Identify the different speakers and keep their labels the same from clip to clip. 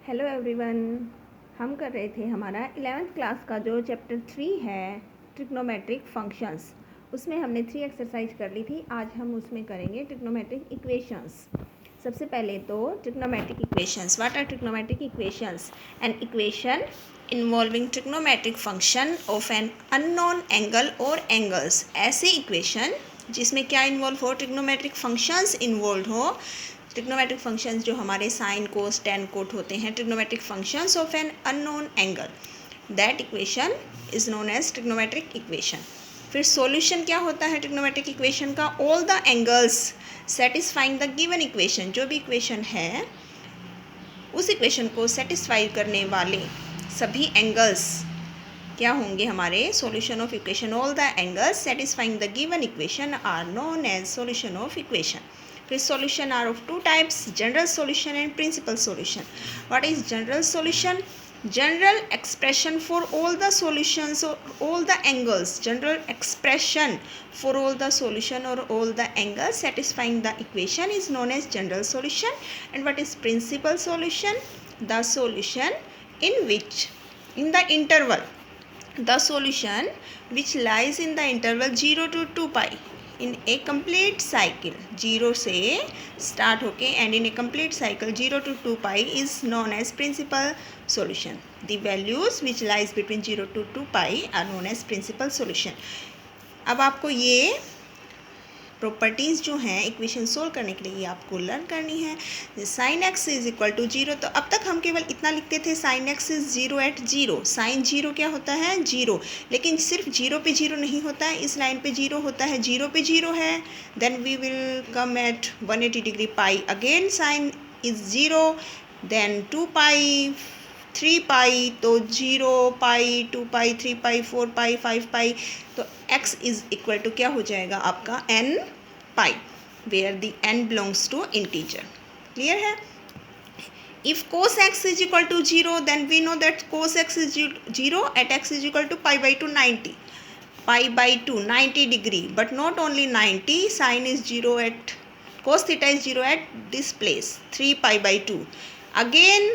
Speaker 1: Hello everyone. हम कर रहे थे हमारा 11th क्लास का जो चैप्टर 3 है ट्रिग्नोमेट्रिक फंक्शंस, उसमें हमने 3 एक्सरसाइज कर ली थी। आज हम उसमें करेंगे ट्रिग्नोमेट्रिक इक्वेशंस। सबसे पहले तो trigonometric equations. What are trigonometric equations? An equation involving trigonometric function of an unknown angle और एंगल्स। ऐसी इक्वेशन जिसमें क्या इन्वॉल्व हो? ट्रिग्नोमेट्रिक फंक्शंस इन्वॉल्व हो। ट्रिग्नोमेट्रिक फंक्शंस जो हमारे साइन कोस टेन कोट होते हैं, trigonometric functions of an unknown angle, that equation is known as trigonometric equation. फिर सॉल्यूशन क्या होता है ट्रिग्नोमेट्रिक इक्वेशन का? All the angles satisfying the given equation. जो भी इक्वेशन है उस इक्वेशन को सेटिस्फाई करने वाले सभी एंगल्स क्या होंगे हमारे solution of equation. All the angles satisfying the given equation are known as solution of equation. फिर solution are of two types, general solution and principal solution. What is general solution? General expression for all the solutions or all the angles. General expression for all the solution or all the angles satisfying the equation is known as general solution. And what is principal solution? The solution in which in the interval, the solution which lies in the interval 0 to 2 pi in a complete cycle, 0 से start होके and in a complete cycle 0 to 2 pi is known as principal solution. The values which lies between 0 to 2 pi are known as principal solution. अब आपको ये properties जो हैं equation solve करने के लिए आपको लर्न करनी है। Sine x is equal to 0, तो अब तक हम केवल इतना लिखते थे sine x is 0 at 0। Sine 0 क्या होता है? 0। लेकिन सिर्फ 0 पे 0 नहीं होता है, इस लाइन पे 0 होता है। 0 पे 0 है, then we will come at 180 degree pi, again sine is 0, then 2 pi, 3 pi, तो 0 पाई, 2 पाई, 3 पाई, 4 पाई, 5 पाई, तो x इज इक्वल टू क्या हो जाएगा आपका n pi, where the n belongs to integer. Clear है? If cos x is equal to 0 then we know that cos x is 0 at x is equal to pi by two 90, pi by two 90 degree, but not only 90, sine is 0 at cos theta is 0 at this place 3 pi by two, again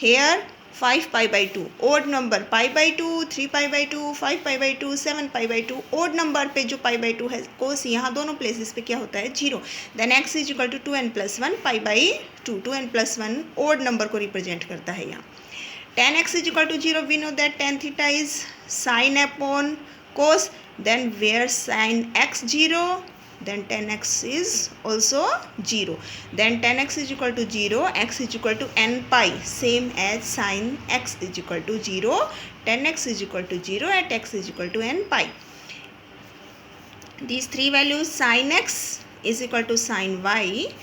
Speaker 1: here 5 pi by two, odd number pi by two, 3 pi by two, 5 pi by two, 7 pi by two, odd number पे जो पाई by to है कोस यहाँ दोनों places पे क्या होता है? 0। Then x is equal to 2n plus 1 pi by 2, 2n plus 1 odd number को रिप्रेजेंट करता है यहाँ। tan x is equal to 0, we know that tan theta is sine upon cos, then where sine x 0, then tan x is also 0, then tan x is equal to 0, x is equal to n pi, same as sin x is equal to 0, tan x is equal to 0 at x is equal to n pi. These three values, sin x is equal to sin y,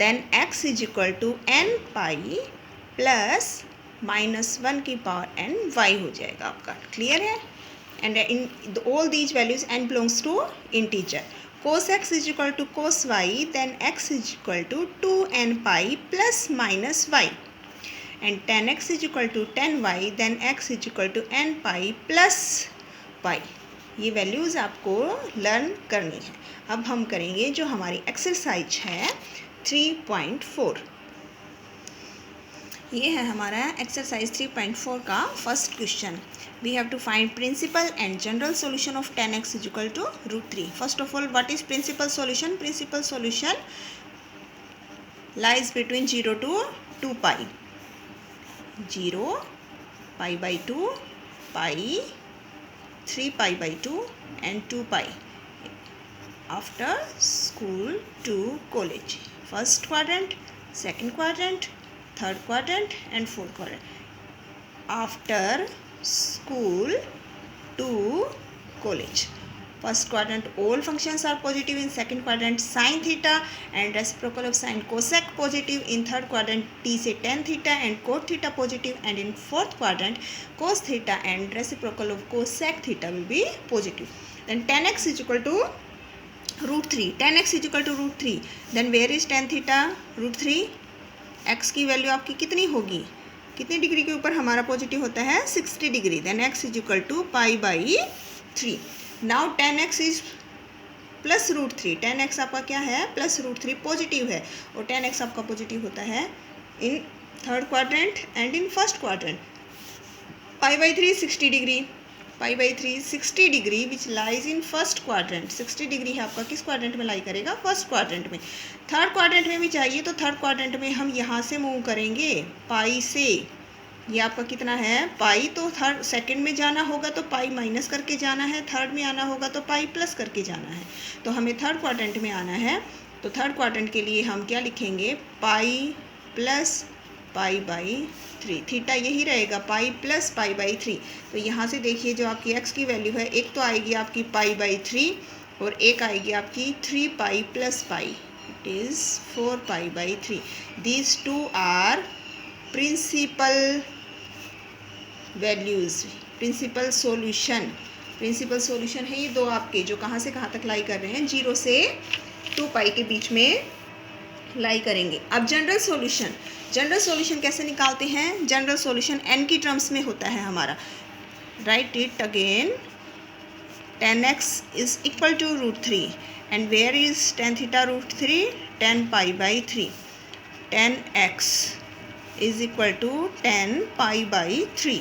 Speaker 1: then x is equal to n pi plus minus 1 की power n y हो जाएगा आपका। Clear है? and in all these values n belongs to integer. Cos x is equal to cos y, then x is equal to 2n pi plus minus y, and tan x is equal to tan y, then x is equal to n pi plus y. ये values आपको learn करनी है। अब हम करेंगे जो हमारी exercise है 3.4। ये है हमारा एक्सरसाइज 3.4 का first question. We have to find principal and general solution of tan x is equal to √3। First of all, what is principal solution? Principal solution lies between 0 to 2 pi, 0 pi by 2 pi, 3 pi by 2 and 2 pi after school to college. First quadrant, second quadrant, third quadrant and fourth quadrant. After school to college. First quadrant all functions are positive, in second quadrant sin theta and reciprocal of sin cosec positive, in third quadrant t से tan theta and cot theta positive, and in fourth quadrant cos theta and reciprocal of cosec theta will be positive. Then tan x is equal to √3. tan x is equal to √3. Then where is tan theta? √3. x की value आपकी कितनी होगी? कितनी degree के ऊपर हमारा positive होता है? 60 degree. Then x is equal to pi by 3। Now tan x is plus √3। tan x आपका क्या है? प्लस √3 पॉजिटिव है, और tan x आपका पॉजिटिव होता है in third quadrant and in first quadrant. Pi by 3 60 degree, pi by 3 60 degree which lies in first quadrant. 60 degree है आपका किस क्वाड्रेंट में लाई करेगा? फर्स्ट क्वाड्रेंट में। थर्ड क्वाड्रेंट में भी चाहिए तो थर्ड क्वाड्रेंट में हम यहाँ से मूव करेंगे पाई से। ये आपका कितना है? पाई। तो थर्ड सेकंड में जाना होगा तो पाई माइनस करके जाना है, थर्ड में आना होगा तो पाई प्लस करके जाना है। तो हमें थर्ड क्वाड्रेंट में आना है, तो थर्ड क्वाड्रेंट के लिए हम क्या लिखेंगे? पाई प्लस पाई बाई 3। थीटा यही रहेगा, पाई प्लस पाई बाई 3। तो यहाँ से देखिए जो आपकी एक्स की वैल्यू है, एक तो आएगी आपकी पाई बाई 3 और एक आएगी आपकी 3 pi plus pi, it is 4 pi by 3। These two are principal values, principal solution. Principal solution है ये दो आपके, जो कहाँ से कहाँ तक लाई कर रहे हैं? 0 से 2 पाई के बीच में लाई करेंगे। अब जनरल सॉल्यूशन, जनरल सॉल्यूशन कैसे निकालते हैं? जनरल सॉल्यूशन n की टर्म्स में होता है हमारा। Right it again, tan x is equal to √3 and where is tan theta √3? 10 pi by 3। tan x is equal to 10 pi by 3।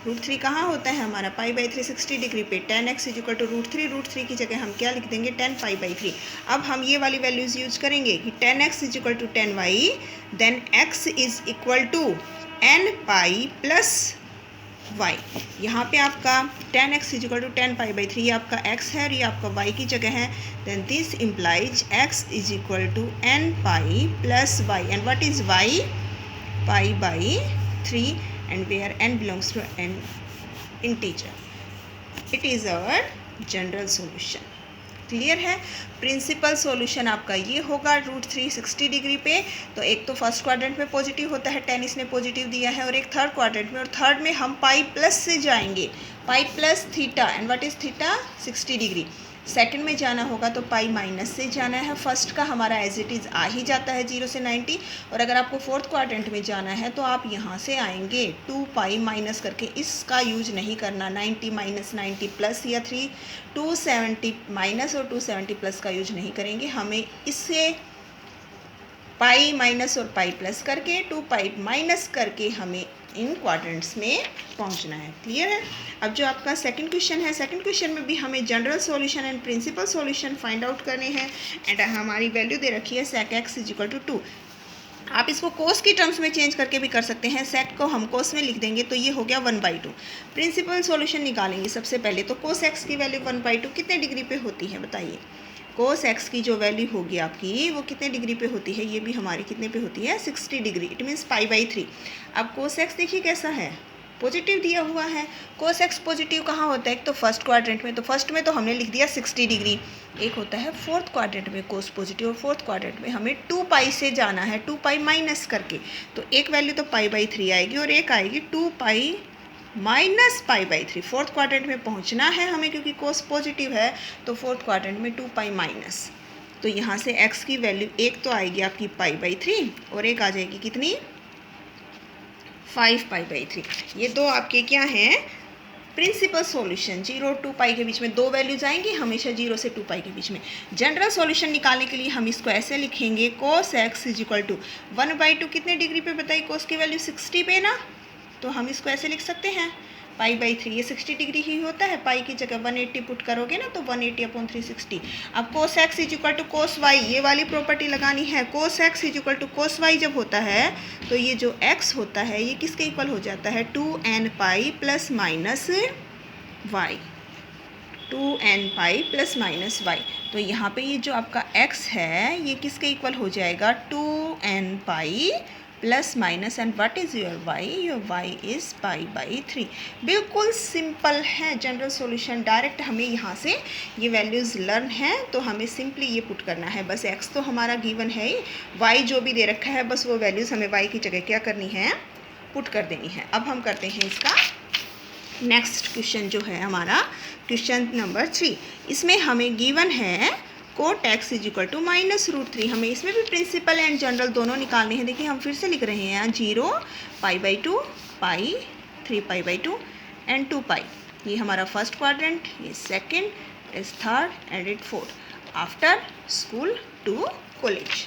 Speaker 1: √3 कहाँ होता है हमारा? पाई बाई 3 60 डिग्री पे। tan x is equal to √3 की जगह हम क्या लिख देंगे? 10 पाई बाई 3। अब हम ये वाली वैल्यूज़ यूज करेंगे कि tan x is equal to 10y, then x is equal to n pi plus y। यहाँ पे आपका tan x is equal to 10 pi by 3 ये आपका x है और ये आपका y की जगह है। Then this implies x is equal to n pi plus y and what is y? Pi by 3 and where n belongs to n integer. It is our general solution. Clear है? Principal solution आपका ये होगा √3 60 degree पे। तो एक तो first quadrant में positive होता है, 10 इसने पॉजिटिव दिया है, और एक थर्ड क्वाड्रेंट में, और थर्ड में हम पाई प्लस से जाएंगे, pi plus theta. And what is theta? 60 degree. Second में जाना होगा तो पाई माइनस से जाना है। फर्स्ट का हमारा एज इट इज़ आ ही जाता है 0 से 90। और अगर आपको फोर्थ क्वाड्रेंट में जाना है तो आप यहाँ से आएंगे 2 पाई माइनस करके, इसका यूज नहीं करना। 90 माइनस 90 प्लस या 3 270 माइनस और 270 प्लस का यूज नहीं करेंगे। हमें इससे पाई माइनस और पाई प्लस करके 2 पाई माइनस करके हमें इन क्वाड्रेंट्स में पहुंचना है। क्लियर है? अब जो आपका सेकंड क्वेश्चन है, सेकंड क्वेश्चन में भी हमें general solution and principal solution find out करने हैं। एंड हमारी वैल्यू दे रखी है sec x is equal to 2। आप इसको कोस की टर्म्स में चेंज करके भी कर सकते हैं। सेक को हम कोस में लिख देंगे तो ये हो गया 1/2। प्रिंसिपल सॉल्यूशन निकालेंगे सबसे पहले। तो कोस एक्स की वैल्यू 1/2 कितने डिग्री पे होती है बताइए? कोस एक्स की जो वैल्यू होगी आपकी वो कितने डिग्री पे होती है? ये भी हमारी कितने पे होती है? 60 degree. It means pi by 3। अब कोस एक्स देखिए कैसा है, पॉजिटिव दिया हुआ है। कोस एक्स पॉजिटिव कहाँ होता है? एक तो फर्स्ट क्वाड्रेंट में, तो फर्स्ट में तो हमने लिख दिया 60 डिग्री। एक होता है फोर्थ क्वाड्रेंट में कोस पॉजिटिव, और फोर्थ क्वाड्रेंट में हमें 2 पाई से जाना है, 2 पाई माइनस करके। तो एक वैल्यू तो पाई बाई 3 आएगी और एक आएगी 2 pi minus pi by 3। Fourth quadrant में पहुंचना है हमें, क्योंकि कोस पॉजिटिव है तो फोर्थ क्वाड्रेंट में 2 पाई माइनस। तो यहाँ से x की वैल्यू एक तो आएगी आपकी पाई बाई 3 और एक आ जाएगी कितनी? 5 पाई बाई 3। ये दो आपके क्या हैं? Principal solution. 0 2 पाई के बीच में दो वैल्यूज आएंगी हमेशा, 0 से 2 पाई के बीच में। जनरल सॉल्यूशन निकालने के लिए हम इसको ऐसे लिखेंगे, cos x is equal to 1/2 कितने डिग्री पे बताइए? कोस की वैल्यू 60 पे ना, तो हम इसको ऐसे लिख सकते हैं पाई बाई 3। ये 60 डिग्री ही होता है, पाई की जगह 180 पुट करोगे ना तो 180/360। अब cos x is equal to cos y, ये वाली प्रॉपर्टी लगानी है। Cos x is equal to cos y जब होता है तो ये जो एक्स होता है ये किसके इक्वल हो जाता है? 2n pi plus minus y, 2n pi plus minus y. तो यहाँ पे ये जो आपका x है ये किसके इक्वल हो जाएगा? 2n pi plus minus, and what is your y? Your y is pi by 3। बिल्कुल सिंपल है जनरल सॉल्यूशन। डायरेक्ट हमें यहाँ से ये वैल्यूज़ लर्न है तो हमें सिंपली ये पुट करना है बस। x तो हमारा गिवन है ही, y जो भी दे रखा है बस वो वैल्यूज़ हमें y की जगह क्या करनी है? पुट कर देनी है। अब हम करते हैं इसका नेक्स्ट क्वेश्चन जो है हमारा क्वेश्चन नंबर 3। इसमें हमें गिवन है cot x is equal to -√3। हमें इसमें भी प्रिंसिपल एंड जनरल दोनों निकालने हैं। देखिए हम फिर से लिख रहे हैं 0 pi by 2 pi 3 pi by 2 and 2 pi. ये हमारा फर्स्ट क्वाड्रेंट, ये second, is third and it fourth after school to college.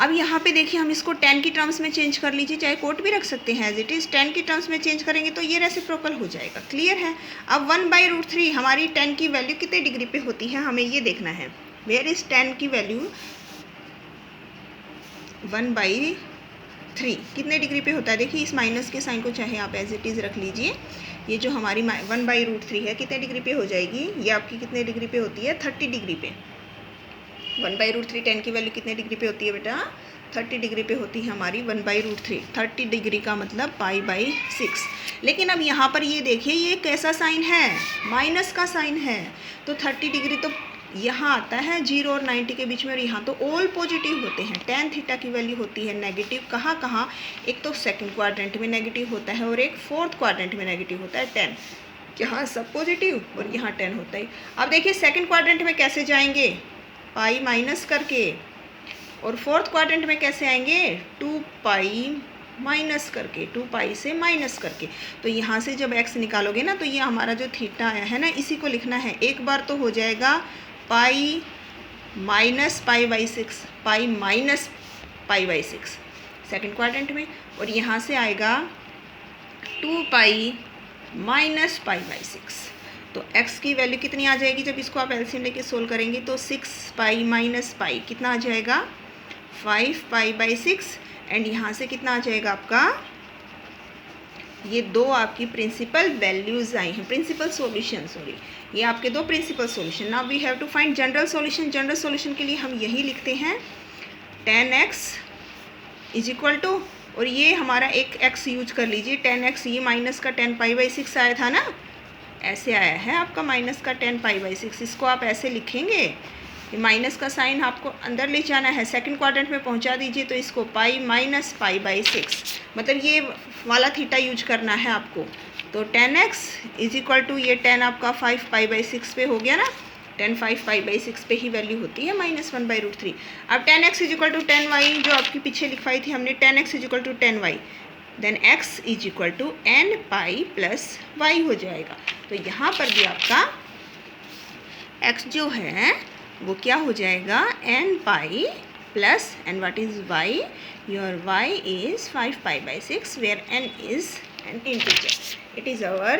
Speaker 1: अब यहाँ पे देखिए हम इसको 10 की टर्म्स में चेंज कर लीजिए, चाहे कोट भी रख सकते हैं एज इट इज़। 10 की टर्म्स में चेंज करेंगे तो ये रेसिप्रोकल हो जाएगा। क्लियर है। अब 1/√3 हमारी 10 की वैल्यू कितने डिग्री पे होती है, हमें ये देखना है। वेयर इज 10 की वैल्यू 1/3 कितने डिग्री पे होता है। देखिए इस माइनस के साइन को चाहे आप एज इट इज़ रख लीजिए। ये जो हमारी 1/√3 है कितने डिग्री पे हो जाएगी, ये आपकी कितने डिग्री पे होती है, 30 डिग्री पे। 1/√3 10 की वैल्यू कितने डिग्री पे होती है बेटा, 30 डिग्री पे होती है हमारी 1/√3। 30 डिग्री का मतलब π/6। लेकिन अब यहाँ पर ये देखिए ये कैसा साइन है, माइनस का साइन है। तो 30 डिग्री तो यहाँ आता है 0 और 90 के बीच में, और यहाँ तो ऑल पॉजिटिव होते हैं। tan थीटा की वैल्यू होती है नेगेटिव। कहाँ कहाँ, एक तो सेकंड क्वाड्रेंट में नेगेटिव होता है और एक फोर्थ क्वाड्रेंट में नेगेटिव होता है tan। यहाँ सब पॉजिटिव और यहाँ 10 होता है। अब देखिए सेकंड क्वाड्रेंट में कैसे जाएंगे, पाई माइनस करके, और फोर्थ क्वाड्रेंट में कैसे आएंगे, 2π माइनस करके, 2π से माइनस करके। तो यहाँ से जब x निकालोगे ना तो ये हमारा जो थीटा आया है ना इसी को लिखना है। एक बार तो हो जाएगा pi minus π/6, pi minus π/6 second quadrant में, और यहाँ से आएगा 2π माइनस π/6। तो x की वैल्यू कितनी आ जाएगी, जब इसको आप एलसीएम लेके सोल्व करेंगे तो 6π माइनस पाई कितना आ जाएगा, 5π/6। एंड यहाँ से कितना आ जाएगा आपका, ये दो आपकी प्रिंसिपल वैल्यूज आई हैं, प्रिंसिपल सॉल्यूशन, सॉरी ये आपके दो principal solution. Now we have to find general solution. General solution के लिए हम यही लिखते हैं 10x इज इक्वल टू, और ये हमारा एक x यूज कर लीजिए, 10x, ये माइनस का 10π/6 आया था ना, ऐसे आया है आपका माइनस का 10π/6। इसको आप ऐसे लिखेंगे, ये माइनस का साइन आपको अंदर ले जाना है, सेकंड क्वाड्रेंट में पहुंचा दीजिए तो इसको पाई माइनस π/6, मतलब ये वाला थीटा यूज करना है आपको। तो 10x इज इक्वल टू, ये 10 आपका 5π/6 पे हो गया ना, 10 5π/6 पे ही वैल्यू होती है -1/√3। अब 10x is equal to 10y, जो आपकी पीछे लिखवाई थी हमने, 10x is equal to 10y, then x is equal to nπ plus y हो जाएगा। तो यहाँ पर भी आपका x जो है वो क्या हो जाएगा, nπ plus, and what is y, your y is 5π/6 where n is an integer. It is our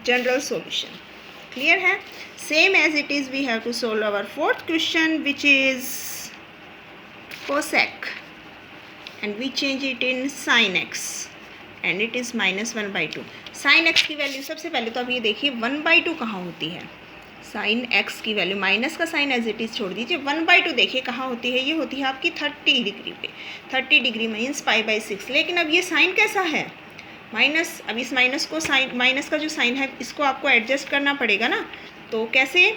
Speaker 1: general solution. Clear है। Same as it is we have to solve our fourth question which is cosec, and we change it in sin x and it is -1/2। sin x की value सबसे पहले तो आप ये देखिए 1/2 कहाँ होती है, साइन x की वैल्यू, माइनस का साइन एज इट इज़ छोड़ दीजिए, 1/2 देखिए कहाँ होती है, ये होती है आपकी 30 डिग्री पे। 30 डिग्री मीन्स π/6। लेकिन अब ये साइन कैसा है, माइनस। अब इस माइनस को, साइन माइनस का जो साइन है इसको आपको एडजस्ट करना पड़ेगा ना, तो कैसे,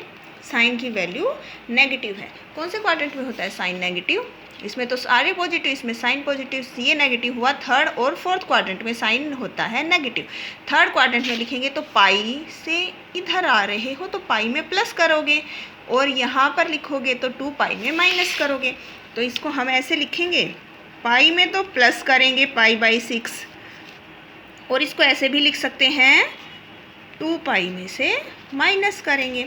Speaker 1: साइन की वैल्यू नेगेटिव है। कौन से क्वाड्रेंट में होता है साइन नेगेटिव, इसमें तो सारे पॉजिटिव, इसमें साइन पॉजिटिव, ये नेगेटिव हुआ। थर्ड और फोर्थ क्वाड्रेंट में साइन होता है नेगेटिव। थर्ड क्वाड्रेंट में लिखेंगे तो पाई से इधर आ रहे हो तो पाई में प्लस करोगे, और यहाँ पर लिखोगे तो 2π में माइनस करोगे। तो इसको हम ऐसे लिखेंगे, पाई में तो प्लस करेंगे π/6, और इसको ऐसे भी लिख सकते हैं 2π में से माइनस करेंगे।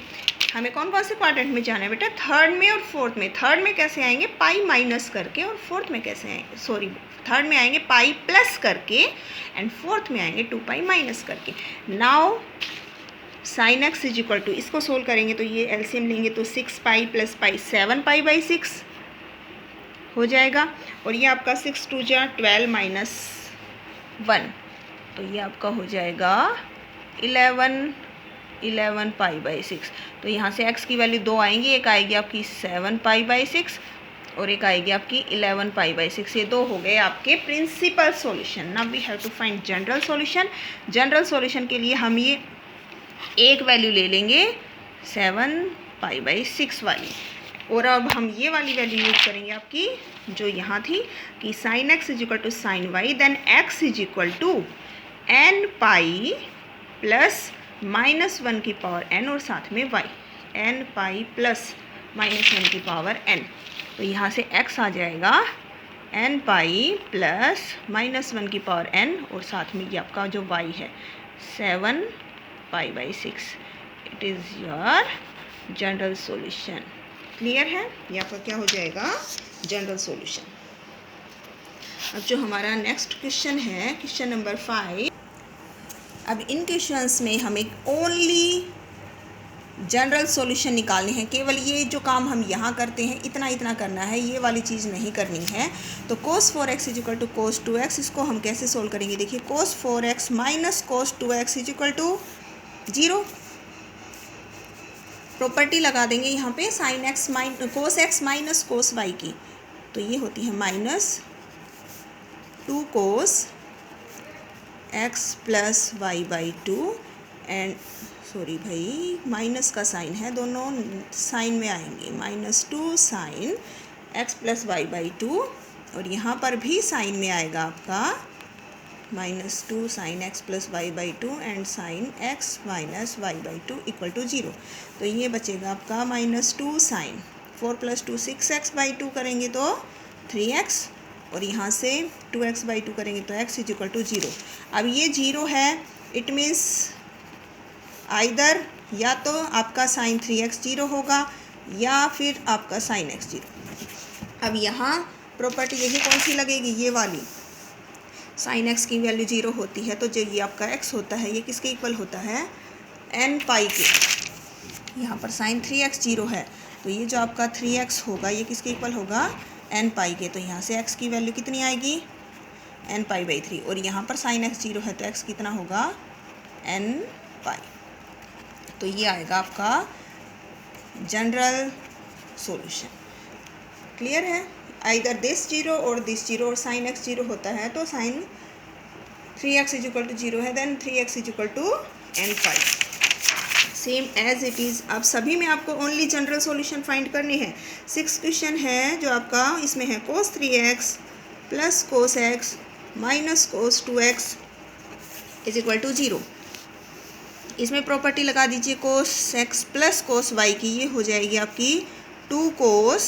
Speaker 1: हमें कौन कौन से क्वाड्रेंट में जाना है बेटा, थर्ड में और फोर्थ में। थर्ड में कैसे आएंगे, पाई माइनस करके, और फोर्थ में कैसे आएंगे, सॉरी थर्ड में आएंगे पाई प्लस करके, एंड फोर्थ में आएंगे 2π माइनस करके। Now sine x is equal to, इसको सोल्व करेंगे तो ये एलसीएम लेंगे तो 6π प्लस पाई 7π/6 हो जाएगा, और ये आपका 6 2 जा 12 माइनस 1, तो ये आपका हो जाएगा 11π/6। तो यहाँ से x की वैल्यू 2 आएंगी, एक आएगी आपकी 7π/6 और एक आएगी आपकी 11π/6। ये दो हो गए आपके principal solution. Now we have to find general solution. General solution के लिए हम ये एक वैल्यू ले लेंगे 7π/6 वाली, और अब हम ये वाली वैल्यू यूज करेंगे आपकी जो यहाँ थी कि sine x is equal to sine y, then x is equal to nπ plus -1 की पावर n और साथ में y, nπ प्लस -1 की पावर n। तो यहाँ से x आ जाएगा nπ प्लस -1 की पावर n और साथ में ये आपका जो y है 7π/6। It is your general solution. Clear है, ये आपका क्या हो जाएगा, जनरल सॉल्यूशन। अब जो हमारा नेक्स्ट क्वेश्चन है, क्वेश्चन नंबर 5। अब इन क्वेश्चंस में हमें ओनली जनरल सॉल्यूशन निकालने हैं। केवल ये जो काम हम यहाँ करते हैं इतना इतना करना है, ये वाली चीज़ नहीं करनी है। तो cos 4x is equal to cos 2x, इसको हम कैसे सोल्व करेंगे? देखिए cos 4x minus cos 2x is equal to 0। Property लगा देंगे यहाँ पे sin x cos x minus cos y की, तो ये होती है minus 2 cos x plus y by 2 and sorry भाई माइनस का साइन है, दोनों साइन में आएंगे, minus 2 sine x plus y by 2 और यहाँ पर भी साइन में आएगा आपका minus 2 sine x plus y by 2 and sine x minus y by 2 equal to 0। तो ये बचेगा आपका minus 2 sign 4 plus 2 6x by 2 करेंगे तो 3x और यहाँ से 2x बाई 2 करेंगे तो x इज इक्वल टू 0। अब ये 0 है, इट मीन्स आइदर या तो आपका साइन 3x 0 होगा या फिर आपका साइन x 0। अब यहाँ प्रॉपर्टी देखिए कौन सी लगेगी, ये वाली। साइन x की वैल्यू 0 होती है तो जो ये आपका x होता है ये किसके इक्वल होता है? n पाई के। यहाँ पर साइन 3x 0 है तो ये जो आपका 3x होगा ये किसके इक्वल होगा? n पाई के। तो यहाँ से x की वैल्यू कितनी आएगी? n पाई बाई 3 और यहाँ पर साइन x 0 है तो x कितना होगा? n pi. तो ये आएगा आपका जनरल सॉल्यूशन। क्लियर है? आइदर दिस 0 और दिस 0 और साइन x 0 होता है तो sign 3x is equal to 0 है, then 3x is equal to n pi, same as it is. अब सभी में आपको ओनली जनरल सॉल्यूशन फाइंड करने हैं। 6 क्वेश्चन है जो आपका इसमें है cos 3x plus cos x minus cos 2x is equal to 0। इसमें प्रॉपर्टी लगा दीजिए cos x plus cos y की, ये हो जाएगी आपकी 2 cos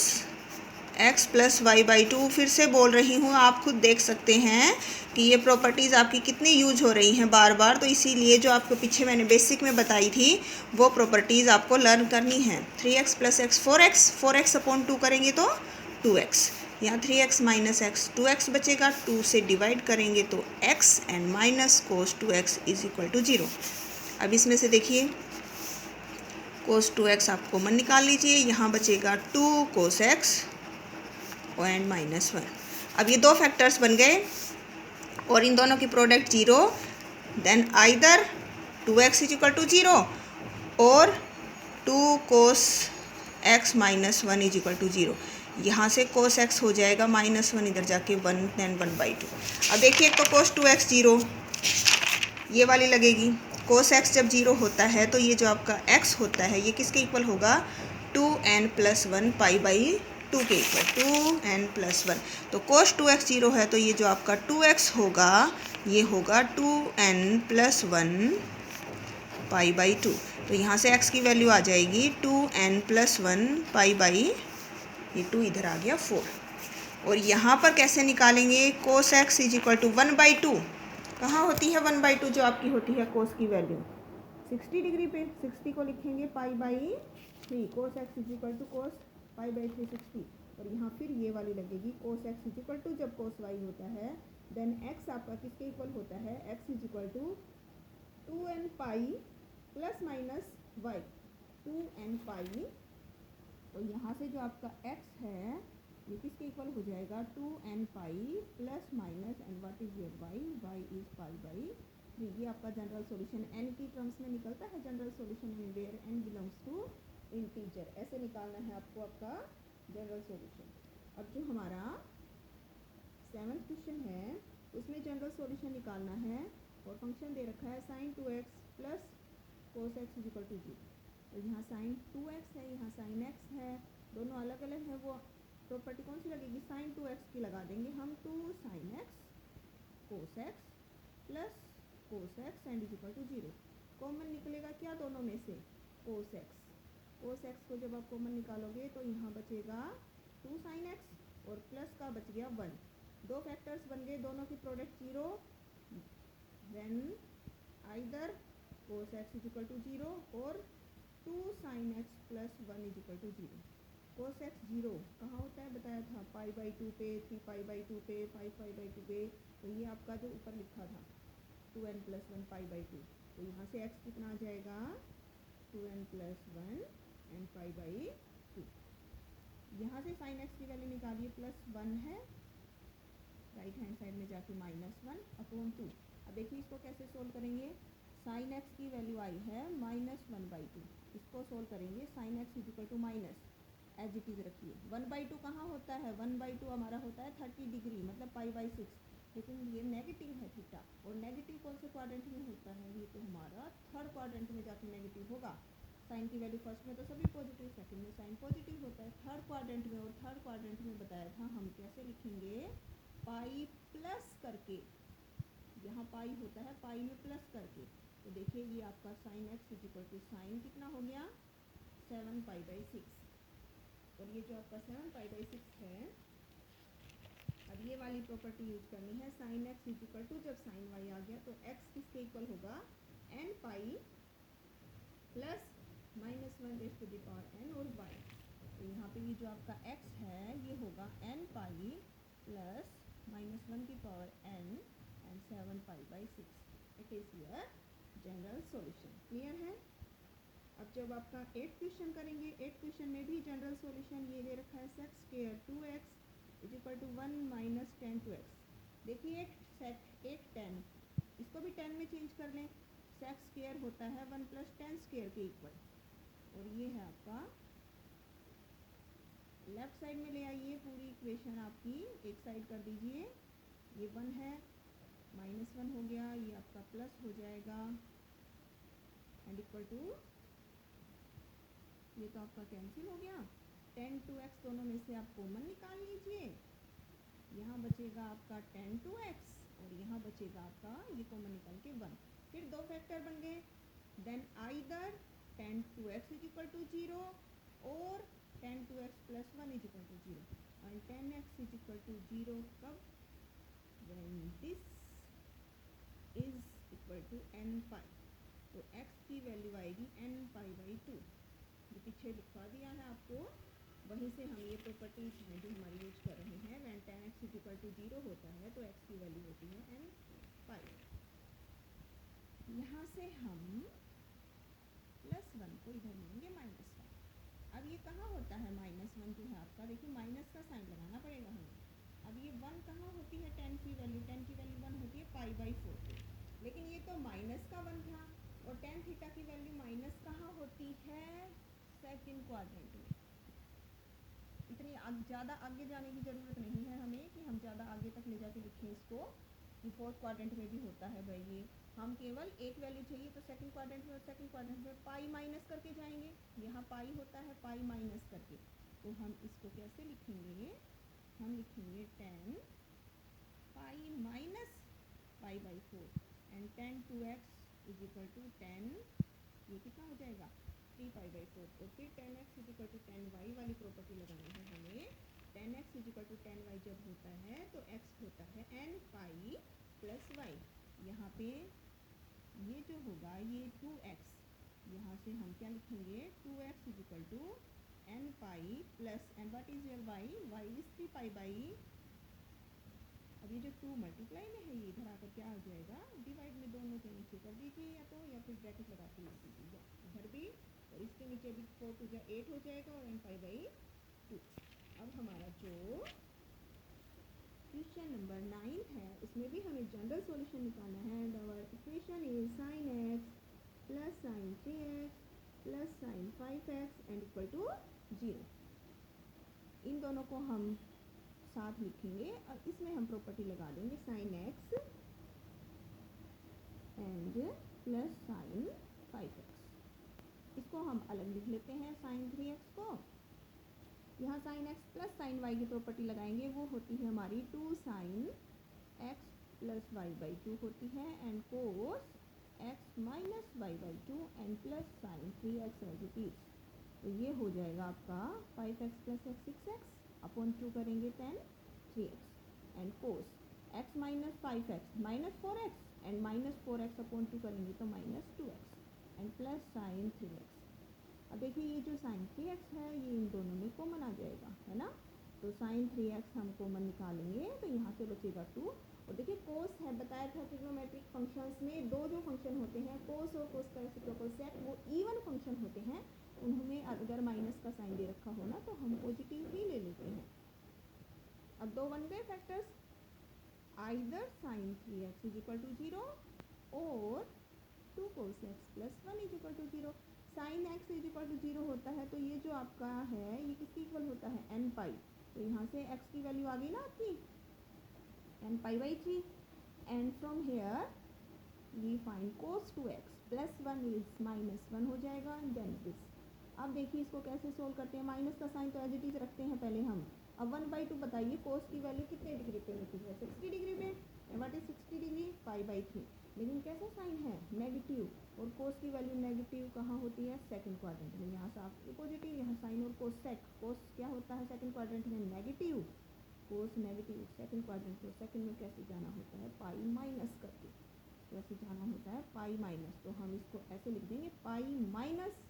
Speaker 1: x plus y by 2। फिर से बोल रही हूँ, आप खुद देख सकते हैं कि ये प्रॉपर्टीज़ आपकी कितनी यूज हो रही हैं बार बार, तो इसीलिए जो आपको पीछे मैंने बेसिक में बताई थी वो प्रॉपर्टीज़ आपको लर्न करनी है। 3x plus x 4x upon 2 करेंगे तो 2x, यहाँ 3x माइनस x 2x बचेगा, 2 से डिवाइड करेंगे तो x and minus cos 2x is equal to 0। अब इसमें से देखिए कोस 2x आप कॉमन निकाल लीजिए, यहाँ बचेगा 2 कोस x एंड माइनस 1। अब ये दो फैक्टर्स बन गए और इन दोनों की product 0, then either 2x is equal to 0 और 2 cos x minus 1 is equal to 0। यहाँ से कोस x हो जाएगा माइनस 1, इधर जाके 1 देन 1/2। अब देखिए एक तो कोस 2x 0 ये वाली लगेगी, कोस x जब 0 होता है तो ये जो आपका x होता है ये किसके इक्वल होगा? 2n प्लस 1 पाई बाई 2 के इक्वल, 2n प्लस 1। तो कोस 2x 0 है तो ये जो आपका 2x होगा ये होगा 2n प्लस 1 पाई बाई 2। तो यहाँ से x की वैल्यू आ जाएगी 2n प्लस 1 पाई बाई, ये 2 इधर आ गया 4। और यहाँ पर कैसे निकालेंगे? कोस x इज इक्वल टू 1/2। कहाँ होती है 1/2 जो आपकी होती है कोस की वैल्यू? 60 डिग्री पे, 60 को लिखेंगे pi by 3, cos x is equal to cos pi by 360। और यहाँ फिर ये वाली लगेगी cos x is equal to, जब कोस y होता है देन x आपका किसके इक्वल होता है? x is equal to 2n pi plus minus y, 2n pi. तो यहाँ से जो आपका x है ये किसके इक्वल हो जाएगा? 2n pi plus minus and what is your y? y is pi by 3। ये आपका जनरल सॉल्यूशन n की टर्म्स में निकलता है जनरल सॉल्यूशन में, where n belongs to integer. ऐसे निकालना है आपको आपका जनरल सॉल्यूशन। अब जो हमारा 7th क्वेश्चन है उसमें जनरल सॉल्यूशन निकालना है और फंक्शन दे रखा है sine 2x plus cos x is equal to 0। तो यहाँ साइन 2x है, यहाँ साइन x है, दोनों अलग अलग है। वो प्रॉपर्टी कौन सी लगेगी? साइन 2x की लगा देंगे हम, 2 sine x cos x plus cos x and is equal to 0। Common निकलेगा क्या दोनों में से? कोस x। कोस x को जब आप कॉमन निकालोगे तो यहाँ बचेगा 2 साइन x और प्लस का बच गया 1। दो फैक्टर्स बन गए, दोनों की product 0, then either cos x is equal to 0 और 2 sine x plus 1 is equal to 0। Cos x 0 कहाँ होता है बताया था, पाई बाई 2 पे, 3 पाई बाई 2 पे, 5 पाई बाई 2 पे। तो ये आपका जो ऊपर लिखा था 2n + 1 पाई बाई 2, तो यहाँ से x कितना आ जाएगा 2n + 1 एंड पाई बाई 2। यहाँ से साइन एक्स की वैल्यू निकालिए, +1 है, राइट हैंड साइड में जाके -1/2। अब देखिए इसको कैसे सोल्व करेंगे। साइन एक्स की वैल्यू आई है -1/2, इसको सोल्व करेंगे। Sine x is equal to minus, as it is रखिए। 1/2 कहाँ होता है, 1/2 हमारा होता है 30 डिग्री, मतलब π/6। लेकिन ये नेगेटिव है थीटा, और नेगेटिव कौन से क्वाड्रेंट में होता है, ये तो हमारा थर्ड क्वाड्रेंट में जाके नेगेटिव होगा। साइन की वैल्यू फर्स्ट में तो सभी पॉजिटिव, सेकंड में साइन पॉजिटिव होता है, थर्ड क्वाड्रेंट में। और थर्ड क्वाड्रेंट में बताया था हम कैसे लिखेंगे, पाई प्लस करके, यहाँ पाई होता है पाई में प्लस करके। तो देखिए ये आपका sine x is equal to sine कितना हो गया 7π/6, और ये जो आपका 7π/6 है, अब ये वाली प्रॉपर्टी यूज करनी है। Sine x is equal to, जब साइन वाई आ गया तो एक्स किसके इक्वल होगा, n पाई प्लस -1n और y। तो यहाँ पे ये जो आपका x है ये होगा n pi plus -1n and 7π/6। It is your general solution. Clear है। अब जब आपका 8th क्वेश्चन करेंगे, 8th क्वेश्चन में भी जनरल सॉल्यूशन ये दे रखा है, sec square 2x is equal to 1 - 10 2x। देखिए एक 10, इसको भी 10 में चेंज कर लें। सेक्स स्क्वायर होता है 1 + 10 स्क्वायर के इक्वल, और ये है आपका लेफ्ट साइड में ले आइए, पूरी इक्वेशन आपकी एक साइड कर दीजिए। ये 1 है, -1 हो गया, ये आपका प्लस हो जाएगा एंड इक्वल टू, ये तो आपका कैंसिल हो गया। 10 2x दोनों में से आप कॉमन निकाल लीजिए, यहाँ बचेगा आपका 10 2x और यहाँ बचेगा आपका ये कॉमन निकाल के 1। फिर दो फैक्टर बन गए, then either 10 2x is equal to 0 और 10 2x + 1 is equal to 0, and 10x is equal to 0 कब, when this is equal to n pi. तो x की वैल्यू आएगी n पाई/2, जो पीछे लिखवा दिया है आपको, वहीं से हम ये प्रॉपर्टीज हैं जो हमारी यूज कर रहे हैं। When 10x is equal to 0 होता है तो x की वैल्यू होती है n पाई। यहाँ से हम +1 को इधर लेंगे -1। अब ये कहाँ होता है -1 जो है आपका, देखिए माइनस का साइन लगाना पड़ेगा हमें। अब ये 1 कहाँ होती है, 10 की वैल्यू, 10 की वैल्यू 1 होती है π/4। लेकिन ये तो माइनस का 1 था, और tan थीटा की वैल्यू माइनस कहाँ होती है, सेकंड क्वाड्रेंट में। इतनी ज़्यादा आगे जाने की ज़रूरत नहीं है हमें कि हम ज़्यादा आगे तक ले जाके लिखें इसको, कि फोर्थ क्वाड्रेंट में भी होता है भाई। ये हम केवल एक वैल्यू चाहिए तो सेकंड क्वाड्रेंट में, और सेकंड क्वाड्रेंट में पाई माइनस करके जाएंगे। यहाँ पाई होता है पाई माइनस करके, तो हम इसको कैसे लिखेंगे, हम लिखेंगे 10 pi minus π/4 and 10 2x is equal to 10, ये कितना हो जाएगा 3π/4। और फिर 10x is equal to 10y वाली प्रॉपर्टी लगानी है हमें। 10x is equal to 10y जब होता है तो x होता है n पाई प्लस y। यहाँ पे ये जो होगा ये 2x, यहाँ से हम क्या लिखेंगे 2x is equal to n pi plus, and what is your y, y is 3π/। अब ये जो 2 मल्टीप्लाई में है, ये इधर आकर क्या हो जाएगा, डिवाइड में दोनों के नीचे कर दीजिए, या फिर ब्रैकेट लगा के लिख दीजिए इधर भी, और इसके नीचे भी 4 2 जा 8 हो जाएगा, और n π/2। अब हमारा जो क्वेश्चन नंबर 9 है, उसमें भी हमें जनरल सॉल्यूशन निकालना है। और equation is sin x plus sin 3x plus sin 5x and equal to 0। इन दोनों को हम साथ लिखेंगे और इसमें हम प्रॉपर्टी लगा देंगे sin x and plus sin 5x। इसको हम अलग लिख लेते हैं sin 3x को। यहाँ sin x plus sin y की प्रॉपर्टी लगाएंगे, वो होती है हमारी 2 sin x प्लस y/2 होती है, and cos x minus y/2 and plus sin 3x as it is. तो ये हो जाएगा आपका 5x plus x 6x upon 2 करेंगे 10 3x and cos x minus 5x minus 4x and minus 4x upon 2 करेंगे तो -2x and plus sin 3x। अब देखिए ये जो साइन 3x है ये इन दोनों में कॉमन आ जाएगा, है ना। तो साइन 3x हम कॉमन निकालेंगे तो यहाँ से बचेगा 2। और देखिए कोस है, बताया था ट्रिग्नोमेट्रिक फंक्शंस में दो जो फंक्शन होते हैं कोस और कोस का रेसिप्रोकल सेक, वो इवन फंक्शन होते हैं। उन्होंने अगर माइनस का साइन दे रखा हो ना तो हम पॉजिटिव ही ले लेते हैं। अब दो बन गए factors, either sine 3x is equal to 0 और 2 cos x plus 1 is equal to 0। Sine x is equal to 0 होता है तो ये जो आपका है ये किसके इक्वल होता है, n पाई। तो यहाँ से x की वैल्यू आ गई ना आपकी n pi by 3। And from here we find cos 2x plus 1 is minus 1 हो जाएगा। देन दिस, अब देखिए इसको कैसे सोल्व करते हैं। माइनस का साइन तो एज इट इज रखते हैं पहले हम। अब 1/2 बताइए कोस की वैल्यू कितने डिग्री पे होती है, 60 डिग्री पे। What is 60 degree, pi by 3। लेकिन कैसा साइन है, नेगेटिव, और कोस की वैल्यू नेगेटिव कहाँ होती है, सेकंड क्वाड्रेंट में। यहाँ से आपकी पॉजिटिव, यहाँ साइन और कोस सेक। कोस क्या होता है सेकंड क्वाड्रेंट में, नेगेटिव। कोस नेगेटिव सेकंड क्वाड्रेंट, तो सेकंड में कैसे जाना होता है, पाई माइनस करके कैसे जाना होता है, पाई माइनस। तो हम इसको ऐसे लिख देंगे पाई माइनस।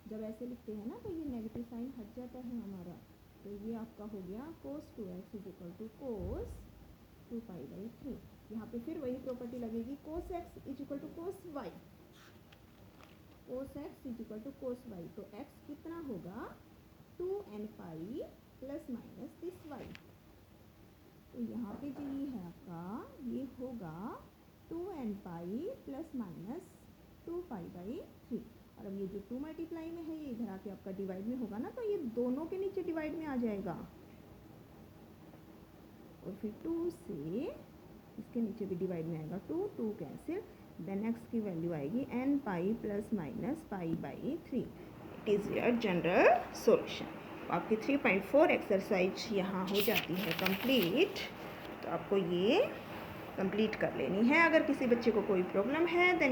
Speaker 1: जब ऐसे लिखते हैं ना तो ये नेगेटिव साइन हट जाता है हमारा। तो ये आपका हो गया cos 2x is equal to cos 2 pi by 3। यहाँ पे फिर वही प्रॉपर्टी लगेगी, cos x is equal to cos y। cos x is equal to cos y, तो x कितना होगा 2n pi plus minus this y। तो यहाँ पे जो ये है आपका ये होगा 2n pi plus minus 2 pi by 3। और अब ये जो 2 मल्टीप्लाई में है ये इधर आके आपका डिवाइड में होगा ना, तो ये दोनों के नीचे डिवाइड में आ जाएगा। और फिर 2 से इसके नीचे भी डिवाइड में आएगा, 2 कैंसिल। देन x की वैल्यू आएगी n pi plus minus pi by 3। It is your general solution. आपकी 3.4 एक्सरसाइज यहाँ हो जाती है कंप्लीट। तो आपको ये कंप्लीट कर लेनी है। अगर किसी बच्चे को कोई प्रॉब्लम है देन